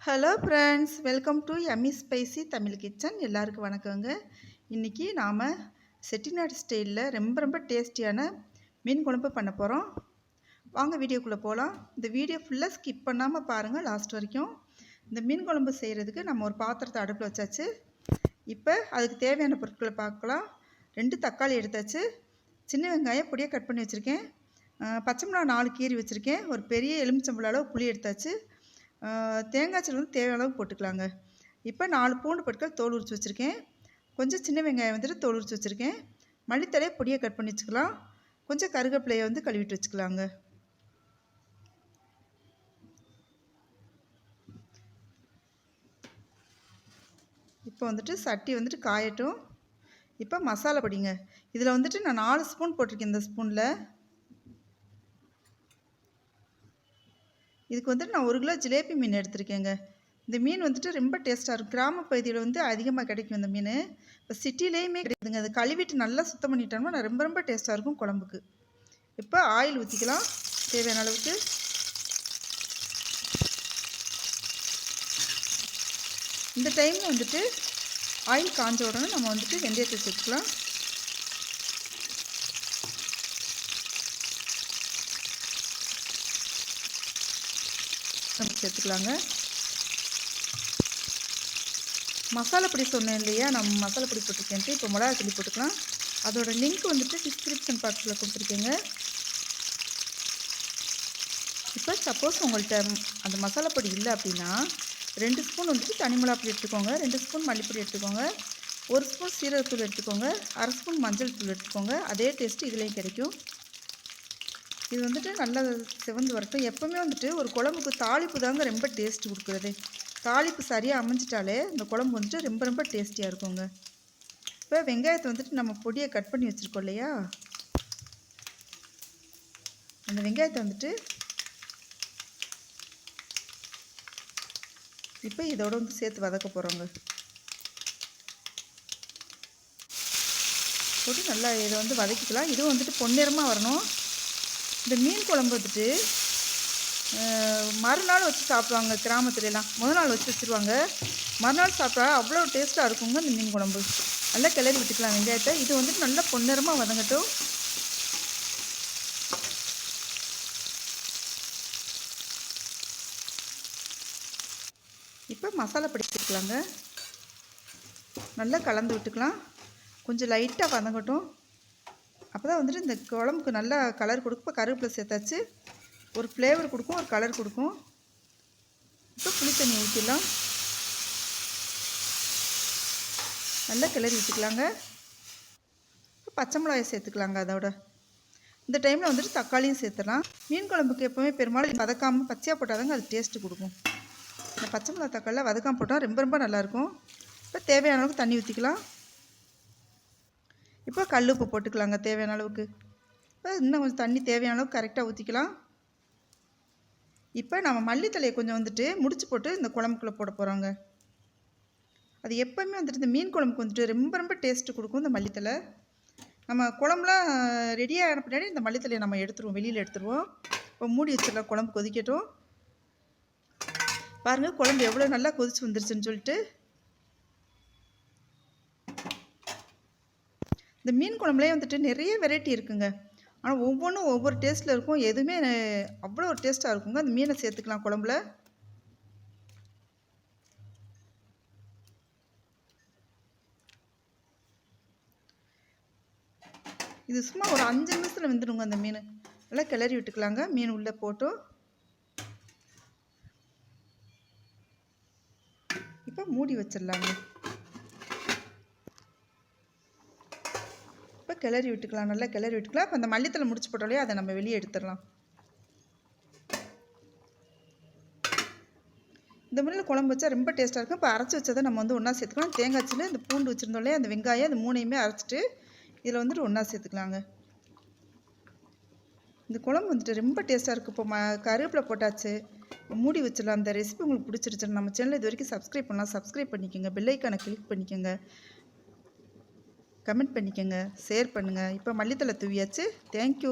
Hello friends, welcome to yummy spicy Tamil kitchen. எல்லாருக்கும் வணக்கங்க. இன்றைக்கி நாம் செட்டிநாடு ஸ்டைலில் ரொம்ப டேஸ்டியான மீன் குழம்பு பண்ண போகிறோம். வாங்க வீடியோக்குள்ளே போகலாம். இந்த வீடியோ ஃபுல்லாக ஸ்கிப் பண்ணாமல் பாருங்கள் லாஸ்ட் வரைக்கும். இந்த மீன் குழம்பு செய்கிறதுக்கு நம்ம ஒரு பாத்திரத்தை அடுப்பில் வச்சாச்சு. இப்போ அதுக்கு தேவையான பொருட்களை பார்க்கலாம். 2 தக்காளி எடுத்தாச்சு. சின்ன வெங்காயம் பொடியாக கட் பண்ணி வச்சுருக்கேன். பச்சை மிளகாய் 4 கீரி வச்சுருக்கேன். ஒரு பெரிய எலுமிச்சம்பழம் அளவு புளி எடுத்தாச்சு. தேங்காய் சீரகம் தேவையான அளவு போட்டுக்கலாங்க. இப்போ 4 பூண்டு பற்கள் தோல் உரித்து வச்சுருக்கேன். கொஞ்சம் சின்ன வெங்காயம் வந்துட்டு தோல் உரித்து வச்சுருக்கேன். மல்லித்தலையை பொடியை கட் பண்ணி வச்சுக்கலாம். கொஞ்சம் கருவேப்பிலையை கழுவிட்டு வச்சுக்கலாங்க. இப்போ சட்டி காயட்டும். இப்போ மசாலா பொடிங்க. இதில் நான் 4 ஸ்பூன் போட்டிருக்கேன். இந்த ஸ்பூனில் இதுக்கு நான் 1 கிலோ ஜிலேபி மீன் எடுத்திருக்கேங்க. இந்த மீன் ரொம்ப டேஸ்ட்டாக இருக்கும். கிராம பகுதியில் அதிகமாக கிடைக்கும் இந்த மீன். இப்போ சிட்டிலேயுமே கிடைக்குதுங்க. அதை கழுவிட்டு நல்லா சுத்தம் பண்ணிட்டோம்னா ரொம்ப டேஸ்ட்டாக இருக்கும் குழம்புக்கு. இப்போ ஆயில் ஊற்றிக்கலாம் தேவையான அளவுக்கு. இந்த டைமில் ஆயில் காஞ்ச உடனே நம்ம வெந்தயத்தை சேர்த்துக்கலாம். நம்ம சேர்த்துக்கலாங்க. மசாலா பொடி சொன்னேன் இல்லையா, நம்ம மசாலா பொடி போட்டிருக்கேன்ட்டு. இப்போ மிளகா கிள்ளி போட்டுக்கலாம். அதோட லிங்க் டிஸ்கிரிப்ஷன் பாக்ஸில் கொடுத்துருக்கேங்க. இப்போ சப்போஸ் உங்கள்கிட்ட அந்த மசாலா பொடி இல்லை அப்படின்னா 2 ஸ்பூன் தனி மிளகா பொடி எடுத்துக்கோங்க. 2 ஸ்பூன் மல்லிப்பொடி எடுத்துக்கோங்க. 1 ஸ்பூன் சீரகத்தூள் எடுத்துக்கோங்க. 1/2 ஸ்பூன் மஞ்சள் தூள் எடுத்துக்கோங்க. அதே டேஸ்ட்டு இதுலேயும் கிடைக்கும். இது நல்லா செவந்து வரட்டும். எப்போவுமே ஒரு குழம்புக்கு தாளிப்பு தாங்க ரொம்ப டேஸ்ட் கொடுக்குறது. தாளிப்பு சரியாக அமைஞ்சிட்டாலே இந்த குழம்பு ரொம்ப டேஸ்டியாக இருக்குங்க. இப்போ வெங்காயத்தை நம்ம பொடியை கட் பண்ணி வச்சுருக்கோம் இல்லையா, அந்த வெங்காயத்தை இப்போ இதோட சேர்த்து வதக்க போகிறோங்க. போட்டு நல்லா இதை வதக்கிக்கலாம். இதுவும் பொன்னிறமாக வரணும். இந்த மீன் குழம்பு மறுநாள் வச்சு சாப்பிடுவாங்க கிராமத்துலலாம். முதல் நாள் வச்சு வச்சுருவாங்க. மறுநாள் சாப்பிட்டா அவ்வளோ டேஸ்ட்டாக இருக்குங்க இந்த மீன் குழம்பு. நல்லா கிளறி விட்டுக்கலாம் வெங்காயத்தை. இது நல்லா பொன்னிறமாக வதங்கட்டும். இப்போ மசாலா பொடி சேர்த்துக்கலாங்க. நல்லா கலந்து விட்டுக்கலாம். கொஞ்சம் லைட்டாக வதங்கட்டும். அப்போ தான் இந்த குழம்புக்கு நல்லா கலர் கொடுக்கும். இப்போ கருவேப்பிலை சேர்த்தாச்சு. ஒரு ஃப்ளேவர் கொடுக்கும், ஒரு கலர் கொடுக்கும். இப்போ புளி தண்ணி ஊற்றிடலாம். நல்லா கிளறி ஊற்றிக்கலாங்க. இப்போ பச்சை மிளகாயை சேர்த்துக்கலாங்க. அதோட இந்த டைமில் தக்காளியும் சேர்த்துடலாம். மீன் குழம்புக்கு எப்போவுமே பெரும்பாலும் வதக்காமல் பச்சையாக போட்டால் தாங்க அது டேஸ்ட்டு கொடுக்கும். இந்த பச்சை மிளகா தக்காளியில் வதக்காமல் போட்டால் ரொம்ப நல்லாயிருக்கும். இப்போ தேவையான அளவுக்கு தண்ணி ஊற்றிக்கலாம். இப்போ கல் உப்பு போட்டுக்கலாங்க தேவையான அளவுக்கு. இப்போ இன்னும் கொஞ்சம் தண்ணி தேவையான அளவுக்கு கரெக்டாக ஊற்றிக்கலாம். இப்போ நம்ம மல்லித்தலையை கொஞ்சம் முடிச்சு போட்டு இந்த குழம்புக்குள்ளே போட போகிறோங்க. அது எப்போவுமே இந்த மீன் குழம்புக்கு ரொம்ப டேஸ்ட்டு கொடுக்கும் இந்த மல்லித்தலை. நம்ம குழம்புலாம் ரெடியாக பின்னாடி இந்த மல்லித்தலையை நம்ம எடுத்துருவோம், வெளியில் எடுத்துருவோம். இப்போ மூடி வச்சிடலாம். குழம்பு கொதிக்கட்டும். பாருங்கள் குழம்பு எவ்வளோ நல்லா கொதிச்சு வந்துருச்சுன்னு சொல்லிட்டு. இந்த மீன் குழம்புலேயே நிறைய வெரைட்டி இருக்குங்க. ஆனால் ஒவ்வொன்றும் ஒவ்வொரு டேஸ்ட்டில் இருக்கும். எதுவுமே அவ்வளோ ஒரு டேஸ்ட்டாக இருக்குங்க. அந்த மீனை சேர்த்துக்கலாம் குழம்புல. இது சும்மா ஒரு 5 நிமிஷத்தில் வெந்துடுங்க அந்த மீன். நல்லா கிளறி விட்டுக்கலாங்க. மீன் உள்ளே போட்டு இப்போ மூடி வச்சிடலாங்க. இப்போ கிளறி விட்டுக்கலாம். நல்லா கிளறி விட்டுக்கலாம். இப்போ அந்த மல்லித்தலை முடிச்சு போட்டாலே அதை நம்ம வெளியே எடுத்துடலாம். இந்த முறையில் குழம்பு வச்சா ரொம்ப டேஸ்ட்டாக இருக்கும். இப்போ அரைச்சி வச்சதை நம்ம ஒன்றா சேர்த்துக்கலாம். தேங்காய் சில்லு, இந்த பூண்டு வச்சுருந்தோம்லே அந்த வெங்காயம், அந்த 3ஐயுமே அரைச்சிட்டு இதில் ஒன்றா சேர்த்துக்கலாங்க. இந்த குழம்பு ரொம்ப டேஸ்ட்டாக இருக்குது. இப்போ கருவேப்பிலை போட்டாச்சு. மூடி வச்சிடலாம். அந்த ரெசிபி உங்களுக்கு பிடிச்சிருச்சுன்னு நம்ம சேனல் இது வரைக்கும் சப்ஸ்கிரைப் பண்ணலாம். சப்ஸ்கிரைப் பண்ணிக்கோங்க. பெல் ஐக்கானை கிளிக் பண்ணிக்கோங்க. கமெண்ட் பண்ணிக்கோங்க. ஷேர் பண்ணுங்கள். இப்போ மல்லித்தலை தூவியாச்சு. தேங்க்யூ.